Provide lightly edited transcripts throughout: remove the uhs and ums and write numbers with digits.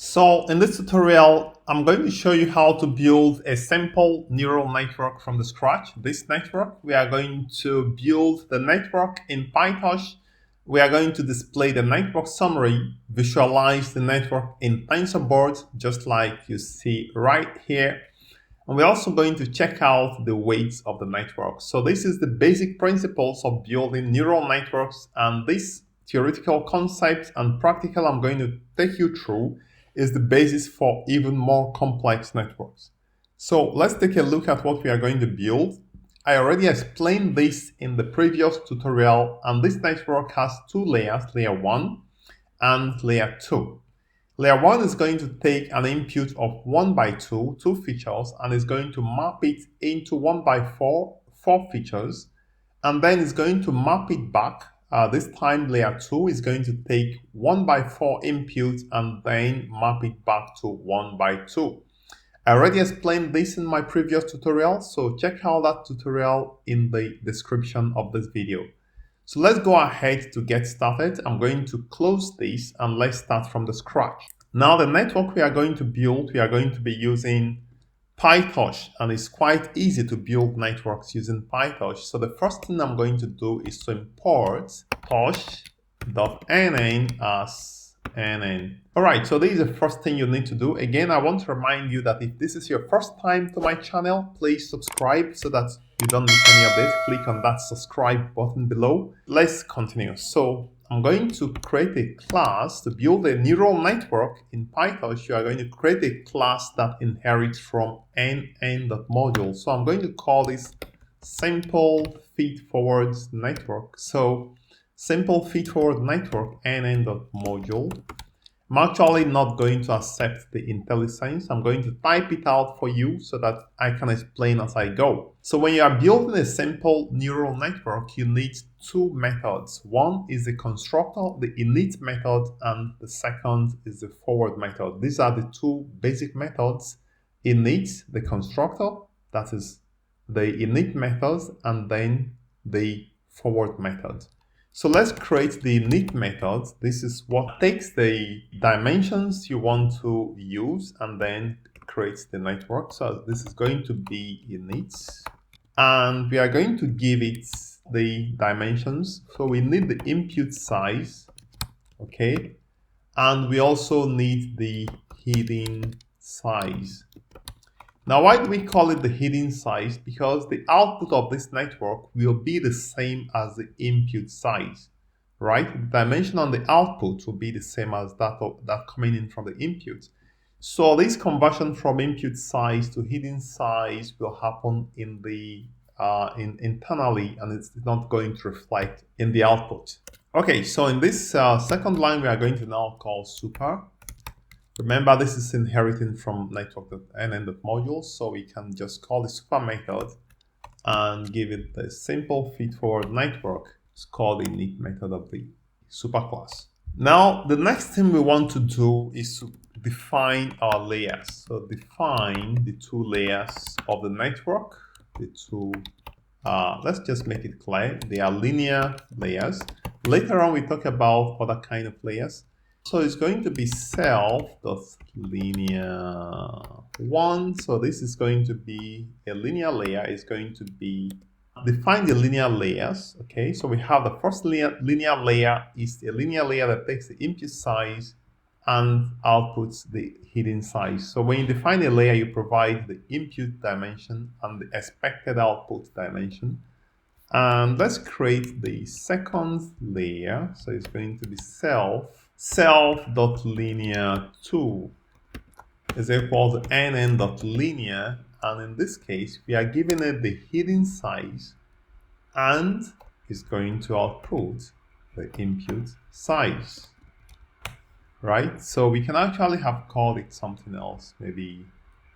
So in this tutorial, I'm going to show you how to build a simple neural network from the scratch. This network, we are going to build the network in PyTorch. We are going to display the network summary, visualize the network in Tensorboard, just like you see right here. And we're also going to check out the weights of the network. So this is the basic principles of building neural networks, and this theoretical concept and practical I'm going to take you through is the basis for even more complex networks. So let's take a look at what we are going to build. I already explained this in the previous tutorial, and this network has two layers, layer 1 and layer 2. Layer 1 is going to take an input of 1 by 2, two features, and is going to map it into 1 by 4, four features, and then it's going to map it back. This time layer 2 is going to take 1 by 4 inputs and then map it back to 1 by 2. I already explained this in my previous tutorial, so check out that tutorial in the description of this video. So let's go ahead to get started. I'm going to close this and let's start from the scratch. Now the network we are going to build, we are going to be using PyTorch, and it's quite easy to build networks using PyTorch. So the first thing I'm going to do is to import torch.nn as nn. Alright, so this is the first thing you need to do. Again, I want to remind you that if this is your first time to my channel, please subscribe so that you don't miss any update. Click on that subscribe button below. Let's continue. So I'm going to create a class to build a neural network in PyTorch. You are going to create a class that inherits from nn.module. So I'm going to call this simple feedforward network. So simple feedforward network nn.module. I'm actually not going to accept the IntelliSense. I'm going to type it out for you so that I can explain as I go. So when you are building a simple neural network, you need two methods. One is the constructor, the init method, and the second is the forward method. These are the two basic methods: init, the constructor, that is the init method, and then the forward method. So let's create the init method. This is what takes the dimensions you want to use and then creates the network. So this is going to be init, and we are going to give it the dimensions. So we need the input size, okay, and we also need the hidden size. Now, why do we call it the hidden size? Because the output of this network will be the same as the input size, right? The dimension on the output will be the same as that coming in from the input. So this conversion from input size to hidden size will happen in the internally, and it's not going to reflect in the output. Okay, so in this second line, we are going to now call super. Remember, this is inheriting from network.nn.module, so we can just call the super method and give it the simple feedforward network. It's called the init method of the super class. Now, the next thing we want to do is to define our layers. So define the two layers of the network. The two, let's just make it clear, they are linear layers. Later on, we talk about other kind of layers. So it's going to be self.linear1. So this is going to be a linear layer. It's going to be define the linear layers. Okay, so we have the first linear layer is a linear layer that takes the input size and outputs the hidden size. So when you define a layer, you provide the input dimension and the expected output dimension. And let's create the second layer. So it's going to be self.linear2 is equal to nn.linear, and in this case we are giving it the hidden size and it's going to output the input size, right? So we can actually have called it something else, maybe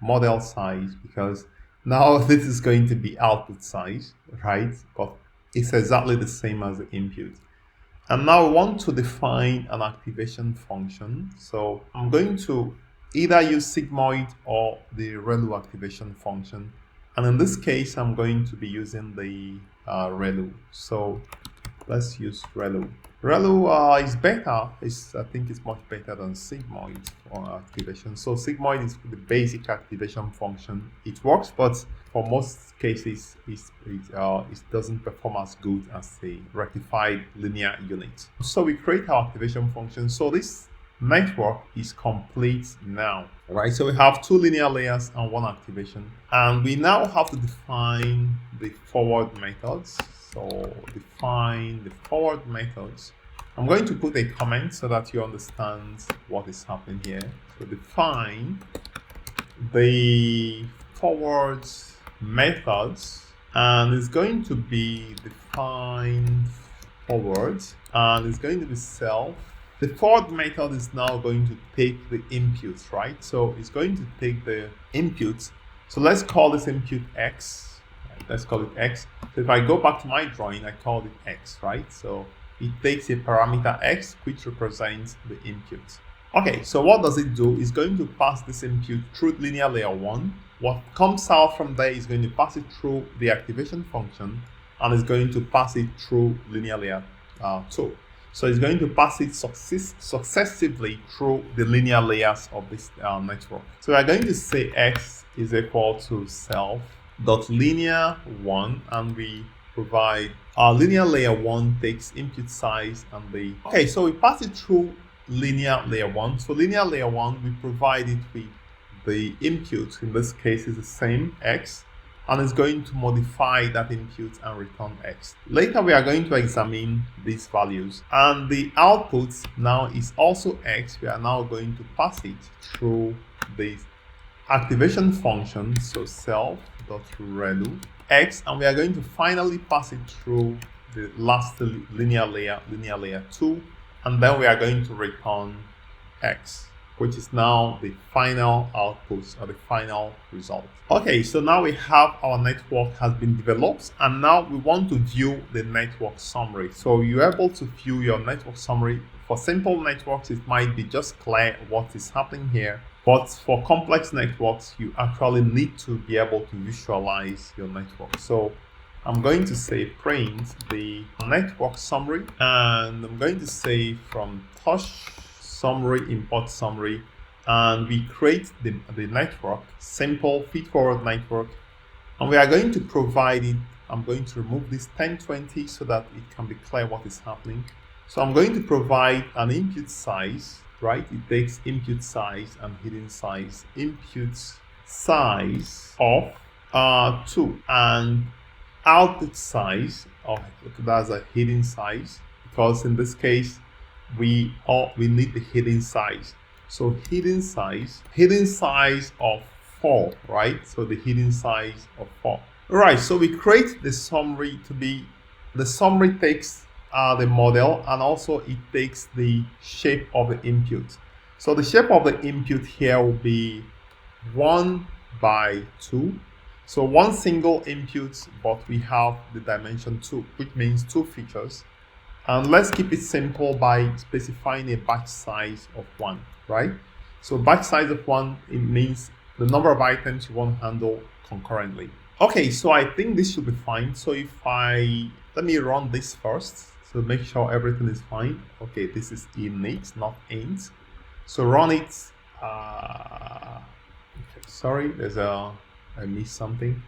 model size, because now this is going to be output size, right? But it's exactly the same as the input. And now I want to define an activation function. So I'm going to either use sigmoid or the ReLU activation function. And in this case, I'm going to be using the ReLU. So let's use ReLU. ReLU is better. I think it's much better than sigmoid for activation. So sigmoid is the basic activation function. It works, but for most cases, it doesn't perform as good as a rectified linear unit. So we create our activation function. So this network is complete now. Right, so we have two linear layers and one activation, and we now have to define the forward methods. So define the forward methods. I'm going to put a comment so that you understand what is happening here. So define the forward methods, and it's going to be define forward, and it's going to be self. The forward method is now going to take the inputs, right? So it's going to take the inputs. So let's call this input X. Let's call it X. So if I go back to my drawing, I called it X, right? So it takes a parameter X, which represents the input. Okay, so what does it do? It's going to pass this input through linear layer 1. What comes out from there is going to pass it through the activation function, and it's going to pass it through linear layer 2. So it's going to pass it successively through the linear layers of this network. So we're going to say X is equal to self.linear1, and we provide our linear layer 1 takes input size and the... Okay, so we pass it through linear layer 1. So linear layer 1, we provide it with the input, in this case is the same, X, and it's going to modify that input and return X. Later we are going to examine these values, and the output now is also X. We are now going to pass it through the activation function, so self.ReLU X, and we are going to finally pass it through the last linear layer 2, and then we are going to return X, which is now the final output or the final result. Okay, so now we have our network has been developed, and now we want to view the network summary. So you're able to view your network summary. For simple networks, it might be just clear what is happening here. But for complex networks, you actually need to be able to visualize your network. So I'm going to say print the network summary, and I'm going to say from Torch summary, import summary, and we create the network, simple feed-forward network, and we are going to provide it. I'm going to remove this 1020 so that it can be clear what is happening. So I'm going to provide an input size, right? It takes input size and hidden size. Input size of 2 and output size of, that's a hidden size, because in this case we need the hidden size. So hidden size of 4, right? So the hidden size of 4. All right, so we create the summary to be, the summary takes the model, and also it takes the shape of the input. So the shape of the input here will be 1 by 2. So one single input, but we have the dimension 2, which means 2 features. And let's keep it simple by specifying a batch size of 1, right? So batch size of 1, it means the number of items you want to handle concurrently. Okay, so I think this should be fine. So if let me run this first, so make sure everything is fine. Okay, this is init, not int. So run it. Okay, sorry, I missed something.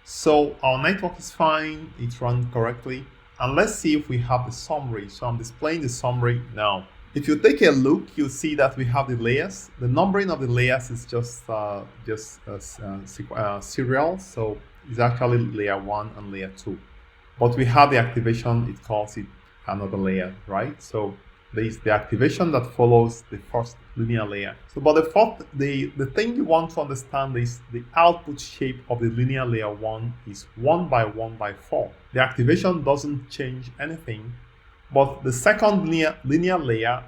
So our network is fine, it's run correctly. And let's see if we have the summary. So I'm displaying the summary now. If you take a look, you'll see that we have the layers. The numbering of the layers is just serial. So it's actually layer 1 and layer 2. But we have the activation, it calls it another layer, right? So there is the activation that follows the first linear layer. So, but the thing you want to understand is the output shape of the linear layer 1 is 1 by 1 by 4. The activation doesn't change anything, but the second linear layer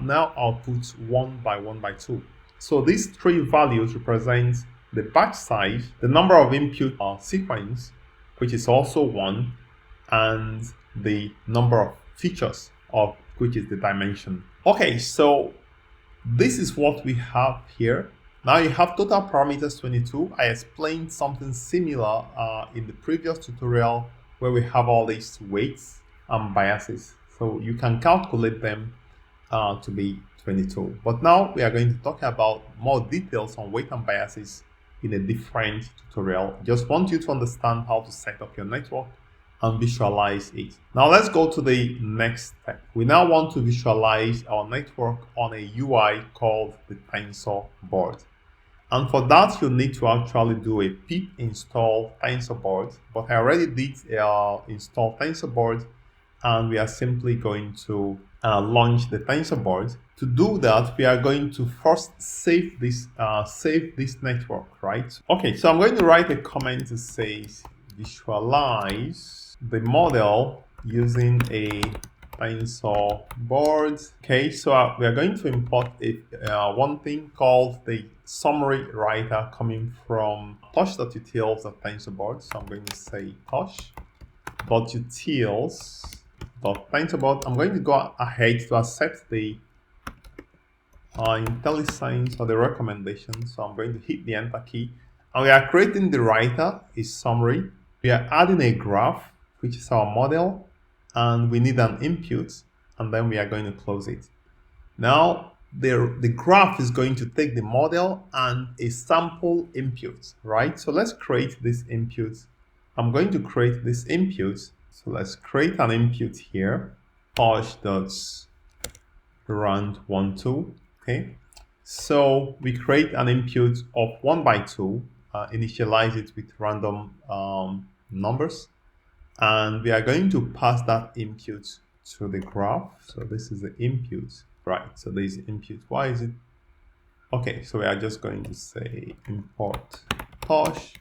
now outputs 1 by 1 by 2. So these 3 values represent the batch size, the number of input sequence, which is also 1, and the number of features of which is the dimension. Okay, so this is what we have here. Now you have total parameters 22. I explained something similar in the previous tutorial where we have all these weights and biases. So you can calculate them to be 22. But now we are going to talk about more details on weight and biases in a different tutorial. Just want you to understand how to set up your network and visualize it. Now let's go to the next step. We now want to visualize our network on a UI called the Tensorboard. And for that, you need to actually do a pip install Tensorboard. But I already did install Tensorboard, and we are simply going to launch the Tensorboard. To do that, we are going to first save this network, right? Okay, so I'm going to write a comment that says visualize the model using a Tensorboard. Okay, so we are going to import one thing called the summary writer coming from torch.utils.tensorboard. So I'm going to say torch.utils.tensorboard. I'm going to go ahead to accept the IntelliSense or the recommendation. So I'm going to hit the enter key. And we are creating the writer, a summary. We are adding a graph, which is our model, and we need an input, and then we are going to close it. Now, the graph is going to take the model and a sample input, right? So let's create this input. I'm going to create this input. So let's create an input here, torch.rand12. Okay, so we create an input of 1 by 2, initialize it with random numbers, and we are going to pass that input to the graph. So this is the input, right? So this is input. Why is it? Okay, so we are just going to say import torch.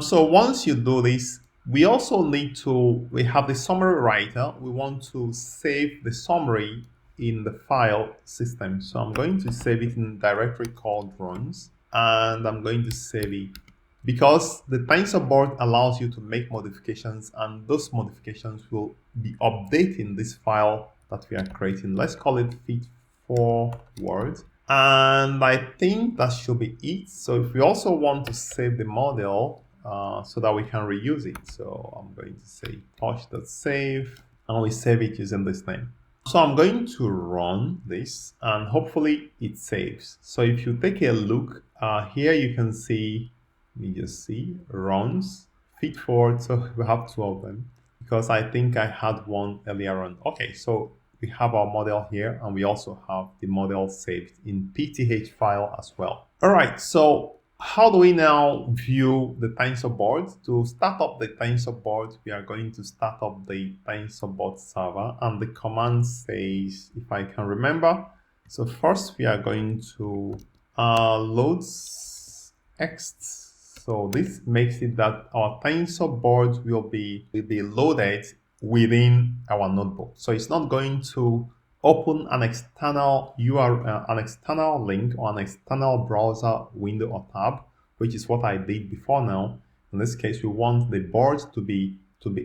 So once you do this, we also need to, we have the summary writer. We want to save the summary in the file system. So I'm going to save it in a directory called runs, and I'm going to save it because the Tensorboard allows you to make modifications, and those modifications will be updating this file that we are creating. Let's call it fit forward. And I think that should be it. So if we also want to save the model so that we can reuse it, so I'm going to say torch.save, and we save it using this name. So I'm going to run this, and hopefully it saves. So if you take a look here, you can see, let me just see, runs, feed forward. So we have 2 of them because I think I had one earlier on. Okay, so we have our model here, and we also have the model saved in PTH file as well. All right, so how do we now view the Tensorboard? To start up the Tensorboard, we are going to start up the Tensorboard server, and the command says, if I can remember, so first we are going to load ext. So this makes it that our Tensorboard will be loaded within our notebook. So it's not going to open an external URL, an external link or an external browser window or tab, which is what I did before now. In this case, we want the board to be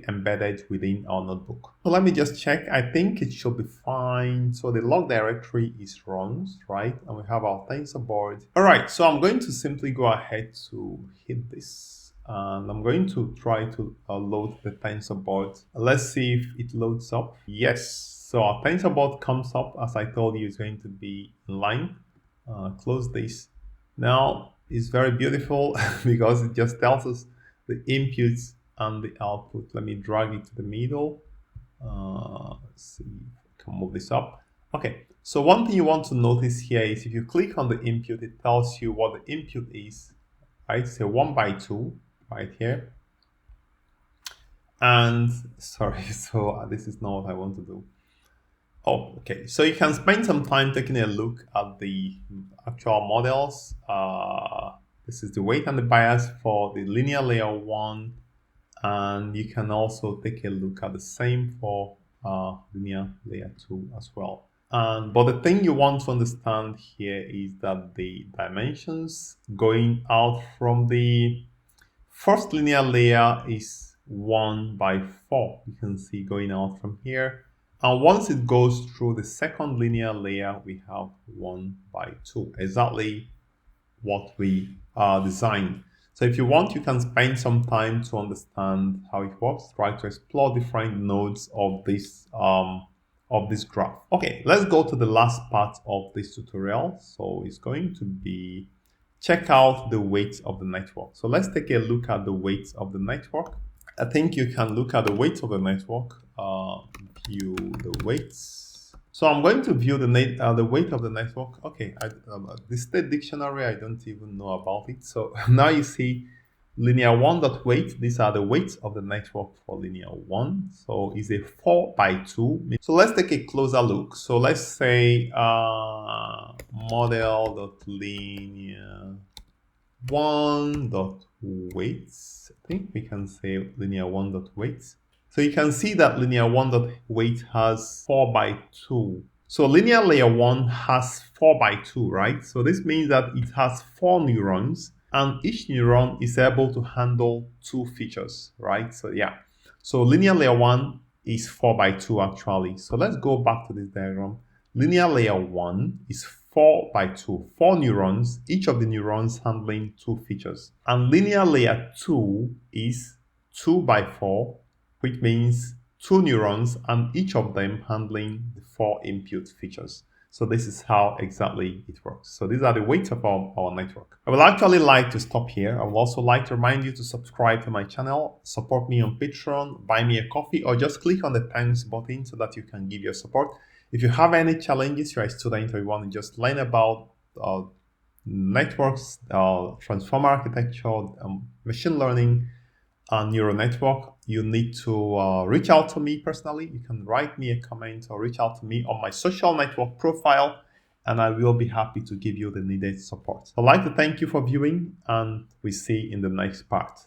embedded within our notebook. So let me just check. I think it should be fine. So the log directory is runs, right? And we have our Tensorboard. All right, so I'm going to simply go ahead to hit this. And I'm going to try to load the Tensorboard. Let's see if it loads up. Yes, so our Tensorboard comes up. As I told you, it's going to be in line. Close this. Now, it's very beautiful because it just tells us the inputs and the output. Let me drag it to the middle. Let's see if I can move this up. Okay, so one thing you want to notice here is if you click on the input, it tells you what the input is, right? So 1 by 2 right here. And sorry, so this is not what I want to do. Oh, okay. So you can spend some time taking a look at the actual models. This is the weight and the bias for the linear layer 1. And you can also take a look at the same for linear layer 2 as well. But the thing you want to understand here is that the dimensions going out from the first linear layer is 1 by 4. You can see going out from here. And once it goes through the second linear layer, we have 1 by 2. Exactly what we designed. So if you want, you can spend some time to understand how it works, try to explore different nodes of this of this graph. Okay, let's go to the last part of this tutorial. So it's going to be check out the weight of the network. So let's take a look at the weight of the network. I think you can look at the weight of the network, view the weights. So I'm going to view the weight of the network. Okay, the state dictionary, I don't even know about it. So now you see linear 1.weight. These are the weights of the network for linear 1. So it's a 4x2. So let's take a closer look. So let's say model.linear 1.weights. I think we can say linear 1.weights. So you can see that linear 1.weight has 4x2. So linear layer 1 has 4x2, right? So this means that it has 4 neurons, and each neuron is able to handle 2 features, right? So yeah, so linear layer 1 is 4x2 actually. So let's go back to this diagram. Linear layer 1 is 4x2, 4 neurons, each of the neurons handling 2 features. And linear layer 2 is 2x4, which means 2 neurons and each of them handling the 4 input features. So this is how exactly it works. So these are the weights of our network. I would actually like to stop here. I would also like to remind you to subscribe to my channel, support me on Patreon, buy me a coffee, or just click on the thanks button so that you can give your support. If you have any challenges, you're a student or you want to just learn about networks, transformer architecture, machine learning, and neural network, you need to reach out to me personally. You can write me a comment or reach out to me on my social network profile, and I will be happy to give you the needed support. I'd like to thank you for viewing, and we see you in the next part.